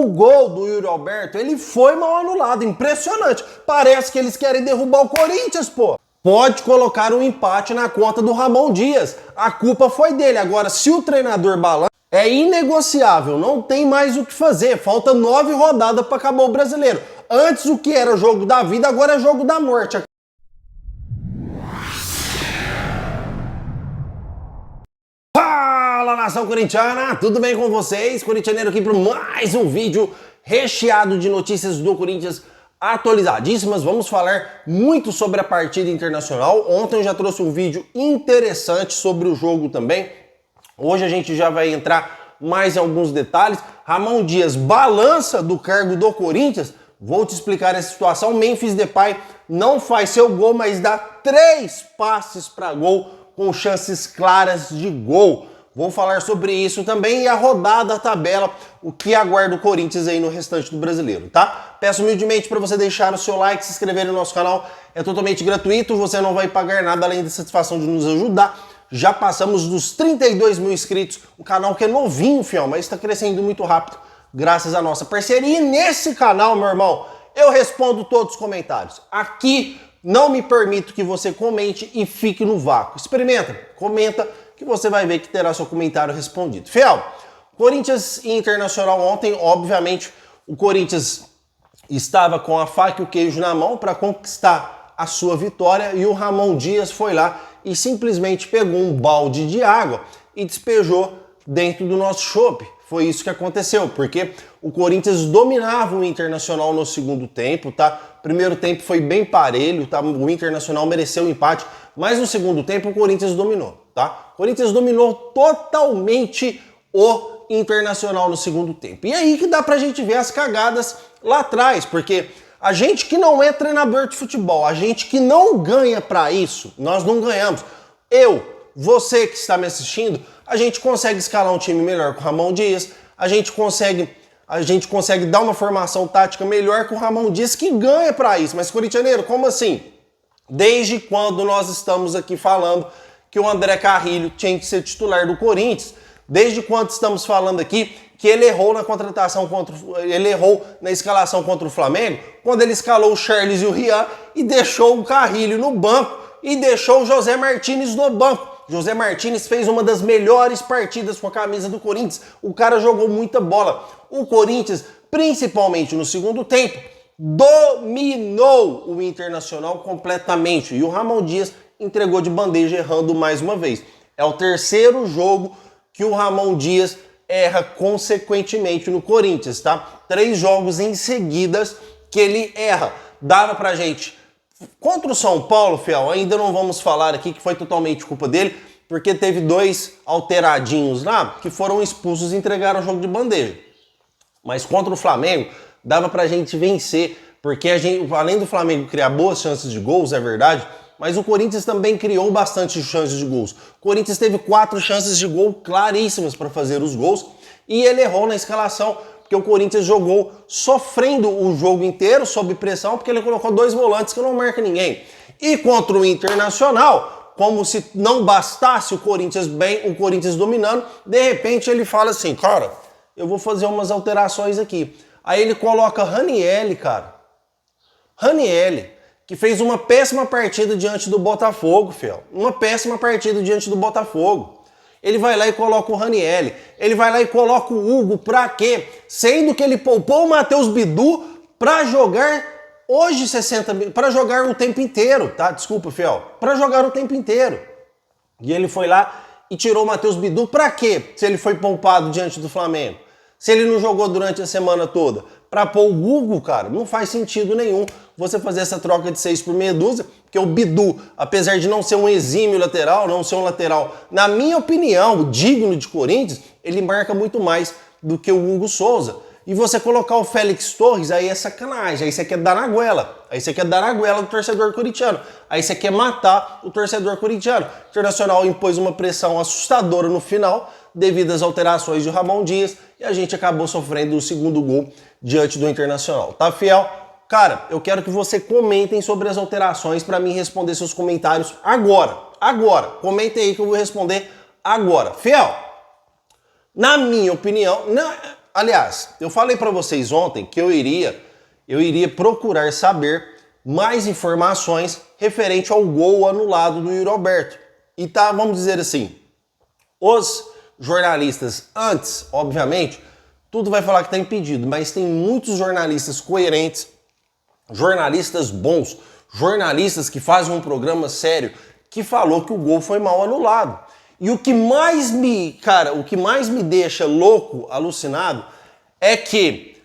O gol do Yuri Alberto, ele foi mal anulado, impressionante. Parece que eles querem derrubar o Corinthians, pô. Pode colocar um empate na conta do Ramon Dias. A culpa foi dele. Agora, se o treinador balança, é inegociável, não tem mais o que fazer. Falta 9 rodadas para acabar o Brasileiro. Antes o que era jogo da vida, agora é jogo da morte. Fala, nação corintiana, tudo bem com vocês? Corintianeiro aqui para mais um vídeo recheado de notícias do Corinthians atualizadíssimas. Vamos falar muito sobre a partida internacional. Ontem eu já trouxe um vídeo interessante sobre o jogo também. Hoje a gente já vai entrar mais em alguns detalhes. Ramon Dias balança do cargo do Corinthians. Vou te explicar essa situação. Memphis Depay não faz seu gol, mas dá 3 passes para gol com chances claras de gol. Vou falar sobre isso também e a rodada, a tabela, o que aguarda o Corinthians aí no restante do Brasileiro, tá? Peço humildemente para você deixar o seu like, se inscrever no nosso canal, é totalmente gratuito, você não vai pagar nada além da satisfação de nos ajudar. Já passamos dos 32 mil inscritos, o canal que é novinho, fiel, mas está crescendo muito rápido, graças à nossa parceria. E nesse canal, meu irmão, eu respondo todos os comentários. Aqui não me permito que você comente e fique no vácuo. Experimenta, comenta, que você vai ver que terá seu comentário respondido. Fiel, Corinthians e Internacional ontem, obviamente, o Corinthians estava com a faca e o queijo na mão para conquistar a sua vitória e o Ramon Dias foi lá e simplesmente pegou um balde de água e despejou dentro do nosso chope. Foi isso que aconteceu, porque o Corinthians dominava o Internacional no segundo tempo, tá? Primeiro tempo foi bem parelho, tá? O Internacional mereceu o empate, mas no segundo tempo o Corinthians dominou, tá? O Corinthians dominou totalmente o Internacional no segundo tempo. E aí que dá pra gente ver as cagadas lá atrás, porque a gente que não é treinador de futebol, a gente que não ganha pra isso, nós não ganhamos. Você que está me assistindo, a gente consegue escalar um time melhor com o Ramon Dias, a gente consegue dar uma formação tática melhor com o Ramon Dias, que ganha pra isso. Mas, corintianeiro, como assim? Desde quando nós estamos aqui falando que o André Carrilho tinha que ser titular do Corinthians? Desde quando estamos falando aqui que ele errou na contratação ele errou na escalação contra o Flamengo, quando ele escalou o Charles e o Rian e deixou o Carrilho no banco e deixou o José Martínez no banco. José Martínez fez uma das melhores partidas com a camisa do Corinthians. O cara jogou muita bola. O Corinthians, principalmente no segundo tempo, dominou o Internacional completamente. E o Ramon Dias entregou de bandeja, errando mais uma vez. É o terceiro jogo que o Ramon Dias erra consequentemente no Corinthians, tá? 3 jogos em seguidas que ele erra. Dava pra gente... Contra o São Paulo, fiel, ainda não vamos falar aqui que foi totalmente culpa dele, porque teve 2 alteradinhos lá que foram expulsos e entregaram o jogo de bandeja. Mas contra o Flamengo, dava pra gente vencer, porque além do Flamengo criar boas chances de gols, é verdade, mas o Corinthians também criou bastante chances de gols. O Corinthians teve 4 chances de gol claríssimas para fazer os gols e ele errou na escalação, porque o Corinthians jogou sofrendo o jogo inteiro, sob pressão, porque ele colocou 2 volantes que não marcam ninguém. E contra o Internacional, como se não bastasse o Corinthians bem, o Corinthians dominando, de repente ele fala assim, cara, eu vou fazer umas alterações aqui. Aí ele coloca Ranieri, cara. Ranieri, que fez uma péssima partida diante do Botafogo, fiel. Uma péssima partida diante do Botafogo. Ele vai lá e coloca o Ranieri. Ele vai lá e coloca o Hugo. Pra quê? Sendo que ele poupou o Matheus Bidu pra jogar hoje para jogar o tempo inteiro, tá? Desculpa, fiel. Pra jogar o tempo inteiro. E ele foi lá e tirou o Matheus Bidu pra quê? Se ele foi poupado diante do Flamengo. Se ele não jogou durante a semana toda. Pra pôr o Hugo, cara, não faz sentido nenhum você fazer essa troca de 6 por meia dúzia, porque o Bidu, apesar de não ser um exímio lateral, não ser um lateral, na minha opinião, digno de Corinthians, ele marca muito mais do que o Hugo Souza. E você colocar o Félix Torres, aí é sacanagem, aí você quer dar na goela. Aí você quer dar na goela do torcedor corintiano. Aí você quer matar o torcedor corintiano. O Internacional impôs uma pressão assustadora no final, devido às alterações de Ramon Dias, e a gente acabou sofrendo o segundo gol diante do Internacional. Tá, fiel? Cara, eu quero que você comentem sobre as alterações para mim responder seus comentários agora. Agora. Comentem aí que eu vou responder agora. Fiel, na minha opinião, Aliás, eu falei para vocês ontem que eu iria procurar saber mais informações referente ao gol anulado do Yuri Alberto. E tá, vamos dizer assim, os jornalistas antes, obviamente, tudo vai falar que está impedido, mas tem muitos jornalistas coerentes, jornalistas bons, jornalistas que fazem um programa sério, que falou que o gol foi mal anulado. E o que mais me deixa louco, alucinado, é que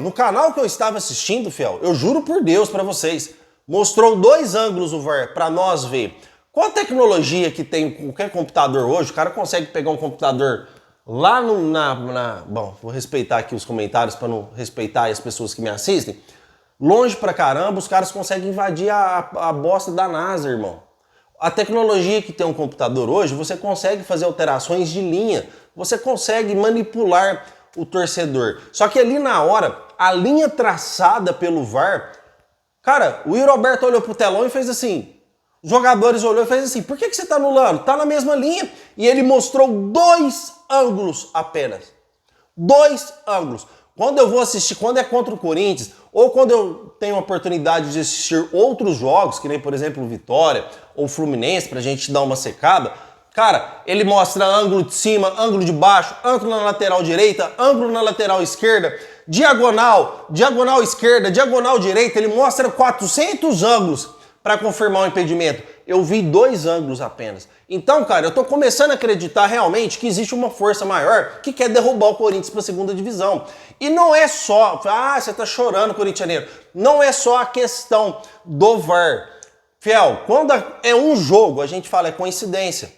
no canal que eu estava assistindo, fiel, eu juro por Deus para vocês, mostrou 2 ângulos o VAR para nós ver. Com a tecnologia que tem qualquer computador hoje, o cara consegue pegar um computador lá Bom, vou respeitar aqui os comentários para não respeitar as pessoas que me assistem. Longe pra caramba, os caras conseguem invadir a bosta da NASA, irmão. A tecnologia que tem um computador hoje, você consegue fazer alterações de linha, você consegue manipular o torcedor. Só que ali na hora, a linha traçada pelo VAR, cara, o Yuri Alberto olhou pro telão e fez assim. Os jogadores olhou e fez assim, por que você tá anulando? Tá na mesma linha. E ele mostrou 2 ângulos apenas. 2 ângulos. Quando eu vou assistir, quando é contra o Corinthians, ou quando eu tenho a oportunidade de assistir outros jogos, que nem, por exemplo, Vitória ou Fluminense, pra gente dar uma secada, cara, ele mostra ângulo de cima, ângulo de baixo, ângulo na lateral direita, ângulo na lateral esquerda, diagonal esquerda, diagonal direita, ele mostra 400 ângulos para confirmar o impedimento. Eu vi 2 ângulos apenas. Então, cara, eu tô começando a acreditar realmente que existe uma força maior que quer derrubar o Corinthians para a segunda divisão. E não é só, você tá chorando, corintianeiro. Não é só a questão do VAR. Fiel, quando é um jogo, a gente fala é coincidência.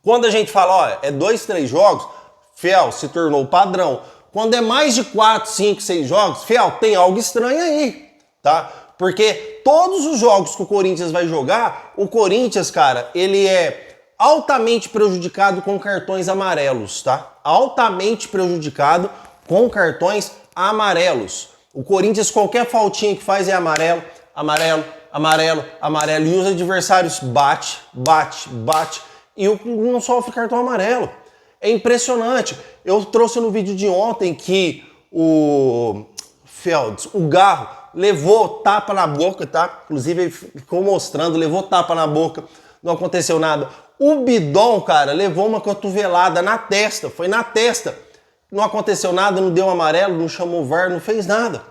Quando a gente fala, ó, é 2, 3 jogos, fiel, se tornou padrão. Quando é mais de 4, 5, 6 jogos, fiel, tem algo estranho aí, tá? Porque todos os jogos que o Corinthians vai jogar, o Corinthians, cara, ele é altamente prejudicado com cartões amarelos, tá? Altamente prejudicado com cartões amarelos. O Corinthians, qualquer faltinha que faz é amarelo, amarelo, amarelo, amarelo. E os adversários bate e não sofre cartão amarelo. É impressionante. Eu trouxe no vídeo de ontem que o Garro, levou tapa na boca, tá? Inclusive ele ficou mostrando, levou tapa na boca, não aconteceu nada. O Bidon, cara, levou uma cotovelada na testa, foi na testa. Não aconteceu nada, não deu amarelo, não chamou o VAR, não fez nada.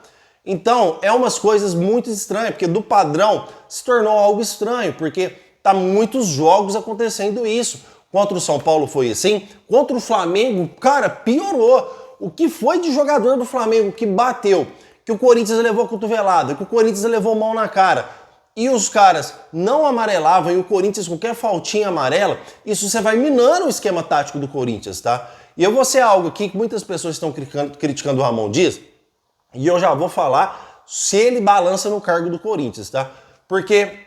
Então, é umas coisas muito estranhas, porque do padrão se tornou algo estranho, porque tá muitos jogos acontecendo isso. Contra o São Paulo foi assim, contra o Flamengo, cara, piorou. O que foi de jogador do Flamengo que bateu, que o Corinthians levou cotovelada, que o Corinthians levou mão na cara, e os caras não amarelavam, e o Corinthians qualquer faltinha amarela, isso você vai minando o esquema tático do Corinthians, tá? E eu vou ser algo aqui que muitas pessoas estão criticando o Ramon Dias, e eu já vou falar se ele balança no cargo do Corinthians, tá? Porque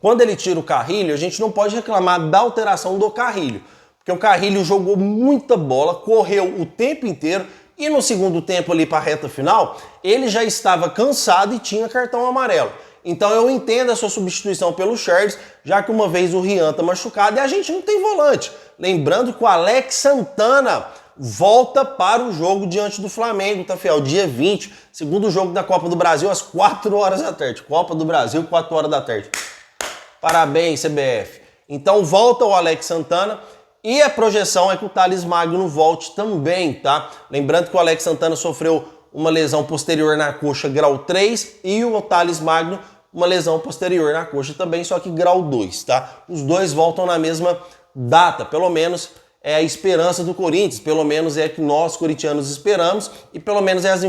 quando ele tira o Carrilho, a gente não pode reclamar da alteração do Carrilho, porque o Carrilho jogou muita bola, correu o tempo inteiro, e no segundo tempo ali para a reta final, ele já estava cansado e tinha cartão amarelo. Então eu entendo a sua substituição pelo Charles, já que uma vez o Rian tá machucado e a gente não tem volante. Lembrando que o Alex Santana volta para o jogo diante do Flamengo, tá, fiel? Dia 20, segundo jogo da Copa do Brasil, às 4 horas da tarde. Copa do Brasil, 4 horas da tarde. Parabéns, CBF. Então volta o Alex Santana. E a projeção é que o Thales Magno volte também, tá? Lembrando que o Alex Santana sofreu uma lesão posterior na coxa grau 3 e o Thales Magno uma lesão posterior na coxa também, só que grau 2, tá? Os dois voltam na mesma data, pelo menos é a esperança do Corinthians, pelo menos é que nós corintianos esperamos e pelo menos é as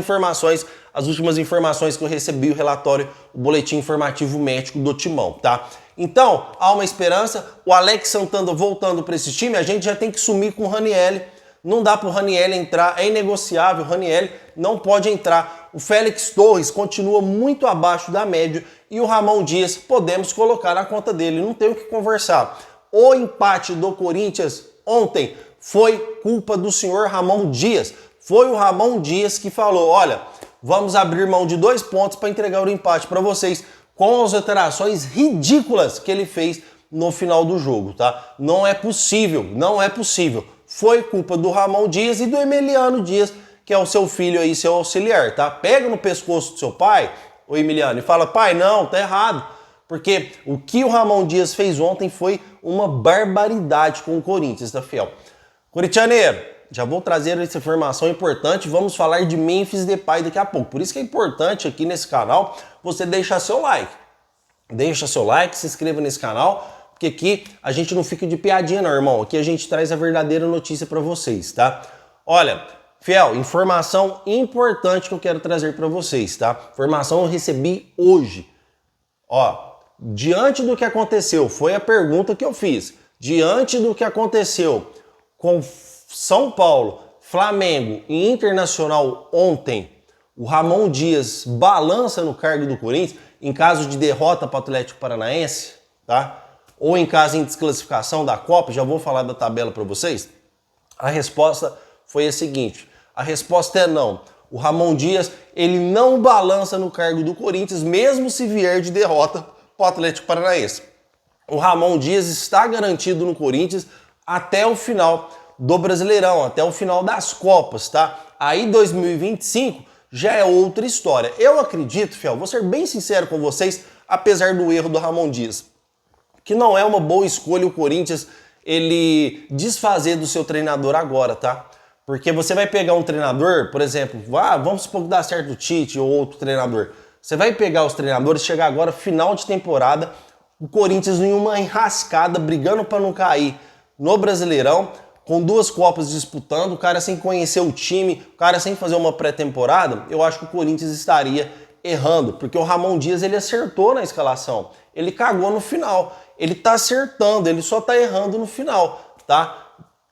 últimas informações que eu recebi, o relatório, o boletim informativo médico do Timão, tá? Então, há uma esperança, o Alex Santana voltando para esse time, a gente já tem que sumir com o Ranieri, não dá para o Ranieri entrar, é inegociável, o Ranieri não pode entrar. O Félix Torres continua muito abaixo da média e o Ramon Dias podemos colocar na conta dele, não tem o que conversar. O empate do Corinthians ontem foi culpa do senhor Ramon Dias. Foi o Ramon Dias que falou, olha, vamos abrir mão de 2 pontos para entregar o empate para vocês, com as alterações ridículas que ele fez no final do jogo, tá? Não é possível, não é possível. foi culpa do Ramon Dias e do Emiliano Dias, que é o seu filho aí, seu auxiliar, tá? Pega no pescoço do seu pai, o Emiliano, e fala, pai, não, tá errado. Porque o que o Ramon Dias fez ontem foi uma barbaridade com o Corinthians, tá, fiel? Corintianeiro, já vou trazer essa informação importante, vamos falar de Memphis Depay daqui a pouco. Por isso que é importante aqui nesse canal você deixar seu like. Deixa seu like, se inscreva nesse canal, porque aqui a gente não fica de piadinha não, irmão. Aqui a gente traz a verdadeira notícia para vocês, tá? Olha, fiel, informação importante que eu quero trazer para vocês, tá? Informação eu recebi hoje. Ó, diante do que aconteceu, foi a pergunta que eu fiz. Diante do que aconteceu com São Paulo, Flamengo e Internacional ontem, o Ramon Dias balança no cargo do Corinthians em caso de derrota para o Atlético Paranaense, tá? Ou em caso de desclassificação da Copa, já vou falar da tabela para vocês. A resposta foi a seguinte, a resposta é não. O Ramon Dias, ele não balança no cargo do Corinthians, mesmo se vier de derrota para o Atlético Paranaense. O Ramon Dias está garantido no Corinthians até o final do Brasileirão, até o final das Copas, tá? Aí 2025 já é outra história. Eu acredito, fiel, vou ser bem sincero com vocês, apesar do erro do Ramon Dias, que não é uma boa escolha o Corinthians ele desfazer do seu treinador agora, tá? Porque você vai pegar um treinador, por exemplo, vamos supor que dá certo o Tite ou outro treinador. Você vai pegar os treinadores, chegar agora, final de temporada, o Corinthians em uma enrascada, brigando para não cair no Brasileirão, com 2 Copas disputando, o cara sem conhecer o time, o cara sem fazer uma pré-temporada, eu acho que o Corinthians estaria errando, porque o Ramon Dias ele acertou na escalação, ele cagou no final, ele tá acertando, ele só tá errando no final, tá?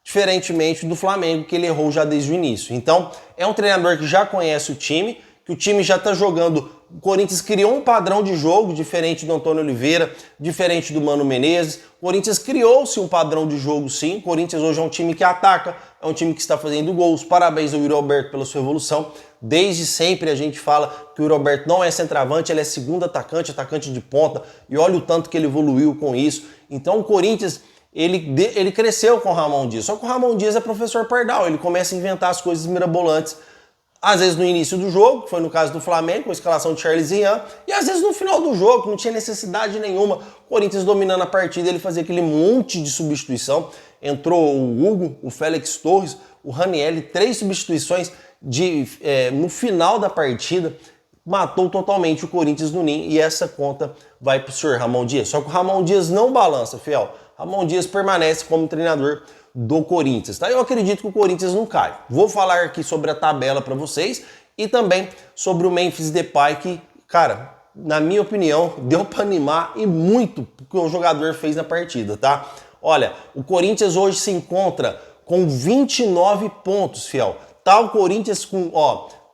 Diferentemente do Flamengo, que ele errou já desde o início. Então, é um treinador que já conhece o time, que o time já tá jogando. O Corinthians criou um padrão de jogo diferente do Antônio Oliveira, diferente do Mano Menezes. O Corinthians criou-se um padrão de jogo, sim. O Corinthians hoje é um time que ataca, é um time que está fazendo gols. Parabéns ao Yuri Alberto pela sua evolução. Desde sempre a gente fala que o Yuri Alberto não é centroavante, ele é segundo atacante, atacante de ponta. E olha o tanto que ele evoluiu com isso. Então o Corinthians, ele cresceu com o Ramon Dias. Só que o Ramon Dias é professor Pardal, ele começa a inventar as coisas mirabolantes. Às vezes no início do jogo, que foi no caso do Flamengo, com a escalação de Charles Ian, e às vezes no final do jogo, que não tinha necessidade nenhuma. O Corinthians dominando a partida, ele fazia aquele monte de substituição. Entrou o Hugo, o Félix Torres, o Ranieri, 3 substituições no final da partida. Matou totalmente o Corinthians no ninho e essa conta vai para o senhor Ramon Dias. Só que o Ramon Dias não balança, fiel. Ramon Dias permanece como treinador do Corinthians, tá? Eu acredito que o Corinthians não cai. Vou falar aqui sobre a tabela para vocês e também sobre o Memphis Depay que, cara, na minha opinião, deu para animar e muito o que o jogador fez na partida, tá? Olha, o Corinthians hoje se encontra com 29 pontos, fiel. Tá o Corinthians com,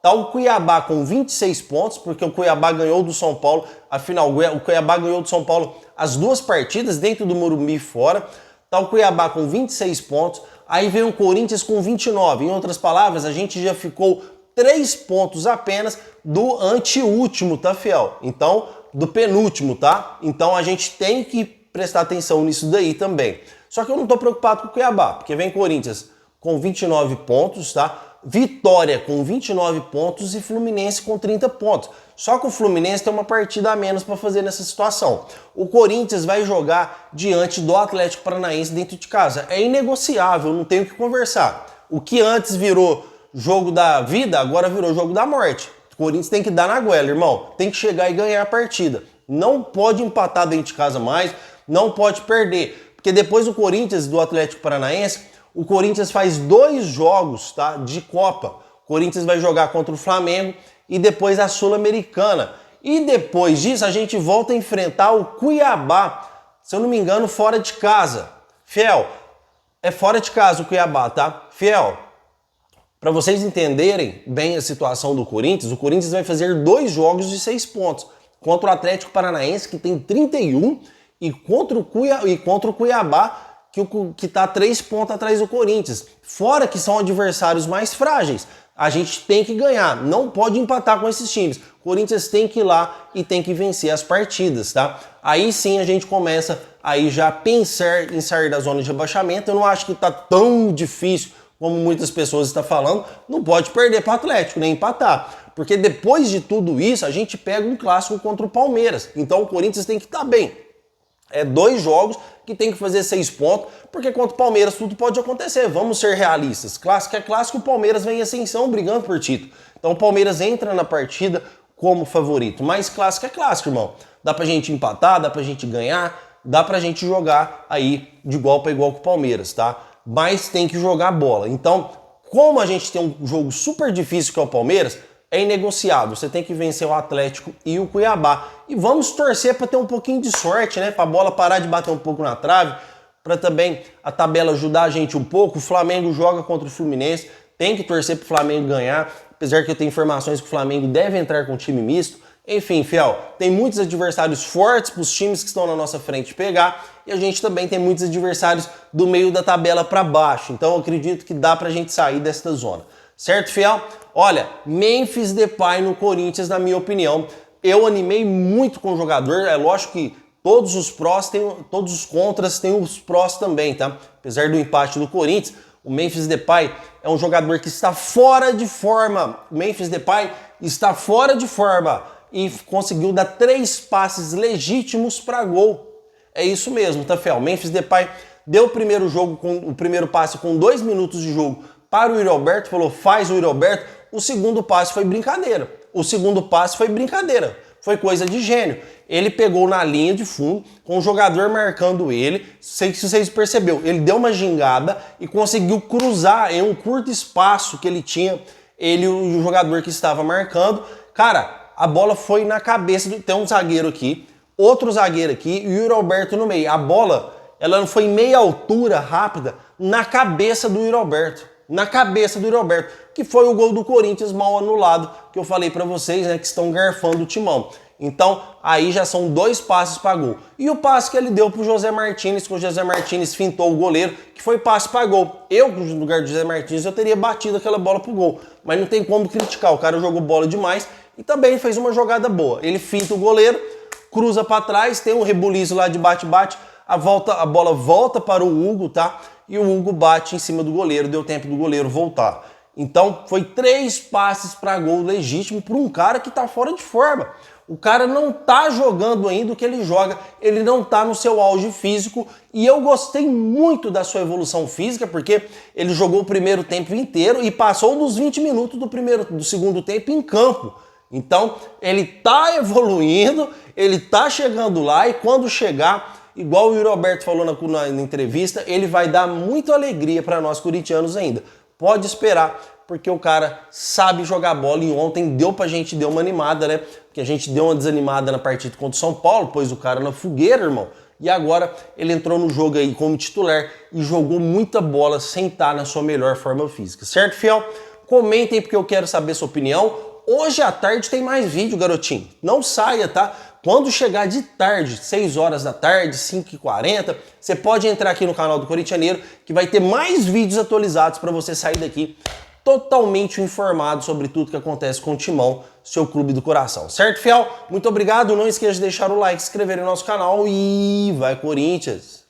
tá o Cuiabá com 26 pontos, porque o Cuiabá ganhou do São Paulo, afinal, o Cuiabá ganhou do São Paulo as 2 partidas, dentro do Morumbi e fora. Tá o Cuiabá com 26 pontos, aí vem o Corinthians com 29. Em outras palavras, a gente já ficou 3 pontos apenas do anteúltimo, tá, fiel? Então, do penúltimo, tá? Então a gente tem que prestar atenção nisso daí também. Só que eu não tô preocupado com o Cuiabá, porque vem Corinthians com 29 pontos, tá? Vitória com 29 pontos e Fluminense com 30 pontos. Só que o Fluminense tem uma partida a menos para fazer nessa situação. O Corinthians vai jogar diante do Atlético Paranaense dentro de casa. É inegociável, não tem o que conversar. O que antes virou jogo da vida, agora virou jogo da morte. O Corinthians tem que dar na goela, irmão. Tem que chegar e ganhar a partida. Não pode empatar dentro de casa mais, não pode perder. Porque depois do Corinthians, do Atlético Paranaense, o Corinthians faz 2 jogos, tá, de Copa. O Corinthians vai jogar contra o Flamengo e depois a Sul-Americana. E depois disso a gente volta a enfrentar o Cuiabá, se eu não me engano, fora de casa. Fiel, é fora de casa o Cuiabá, tá? Fiel, para vocês entenderem bem a situação do Corinthians, o Corinthians vai fazer 2 jogos de 6 pontos. Contra o Atlético Paranaense, que tem 31, e contra o Cuiabá, que está 3 pontos atrás do Corinthians. Fora que são adversários mais frágeis. A gente tem que ganhar, não pode empatar com esses times. O Corinthians tem que ir lá e tem que vencer as partidas, tá? Aí sim a gente começa aí já pensar em sair da zona de rebaixamento. Eu não acho que tá tão difícil como muitas pessoas estão falando. Não pode perder para o Atlético, nem empatar. Porque depois de tudo isso, a gente pega um clássico contra o Palmeiras. Então o Corinthians tem que estar bem. É 2 jogos que tem que fazer 6 pontos, porque contra o Palmeiras tudo pode acontecer. Vamos ser realistas. Clássico é clássico, o Palmeiras vem em ascensão brigando por título. Então o Palmeiras entra na partida como favorito. Mas clássico é clássico, irmão. Dá pra gente empatar, dá pra gente ganhar, dá pra gente jogar aí de igual para igual com o Palmeiras, tá? Mas tem que jogar bola. Então, como a gente tem um jogo super difícil que é o Palmeiras, é inegociável. Você tem que vencer o Atlético e o Cuiabá. E vamos torcer para ter um pouquinho de sorte, né? Para a bola parar de bater um pouco na trave, para também a tabela ajudar a gente um pouco. O Flamengo joga contra o Fluminense, tem que torcer para o Flamengo ganhar, apesar que eu tenho informações que o Flamengo deve entrar com um time misto. Enfim, fiel, tem muitos adversários fortes para os times que estão na nossa frente pegar, e a gente também tem muitos adversários do meio da tabela para baixo. Então eu acredito que dá para a gente sair desta zona. Certo, fiel? Olha, Memphis Depay no Corinthians, na minha opinião, eu animei muito com o jogador. É lógico que todos os prós todos os contras têm os prós também, tá? Apesar do empate do Corinthians, o Memphis Depay é um jogador que está fora de forma. O Memphis Depay está fora de forma e conseguiu dar 3 passes legítimos para gol. É isso mesmo, tá, fiel? Memphis Depay deu o primeiro jogo com o primeiro passe com 2 minutos de jogo para o Yuri Alberto, falou, faz o Yuri Alberto. O segundo passe foi brincadeira. Foi coisa de gênio. Ele pegou na linha de fundo, com o jogador marcando ele. Sei se vocês perceberam. Ele deu uma gingada e conseguiu cruzar em um curto espaço que ele tinha, ele e o jogador que estava marcando. Cara, a bola foi na cabeça tem um zagueiro aqui, outro zagueiro aqui e o Yuri Alberto no meio. A bola, ela não foi em meia altura, rápida, na cabeça do Yuri Alberto. Que foi o gol do Corinthians mal anulado, que eu falei pra vocês, né, que estão garfando o timão. Então, aí já são 2 passes para gol. E o passe que ele deu pro José Martínez, que o José Martínez fintou o goleiro, que foi passe para gol. Eu, no lugar do José Martínez, eu teria batido aquela bola pro gol. Mas não tem como criticar, o cara jogou bola demais e também fez uma jogada boa. Ele finta o goleiro, cruza para trás, tem um rebuliço lá de bate-bate, a bola volta para o Hugo, tá? E o Hugo bate em cima do goleiro, deu tempo do goleiro voltar. Então foi 3 passes para gol legítimo para um cara que tá fora de forma. O cara não tá jogando ainda o que ele joga, ele não tá no seu auge físico e eu gostei muito da sua evolução física porque ele jogou o primeiro tempo inteiro e passou dos 20 minutos do segundo tempo em campo. Então ele tá evoluindo, ele tá chegando lá e quando chegar, igual o Yuri Alberto falou na entrevista, ele vai dar muita alegria para nós corintianos ainda. Pode esperar, porque o cara sabe jogar bola e ontem deu pra gente, deu uma animada, né? Porque a gente deu uma desanimada na partida contra o São Paulo, pôs o cara na fogueira, irmão. E agora ele entrou no jogo aí como titular e jogou muita bola sem estar na sua melhor forma física. Certo, fiel? Comentem porque eu quero saber sua opinião. Hoje à tarde tem mais vídeo, garotinho. Não saia, tá? Quando chegar de tarde, 6 horas da tarde, 5h40, você pode entrar aqui no canal do Corintianeiro que vai ter mais vídeos atualizados para você sair daqui totalmente informado sobre tudo que acontece com o Timão, seu clube do coração. Certo, fiel? Muito obrigado. Não esqueça de deixar o like, se inscrever no nosso canal e vai Corinthians!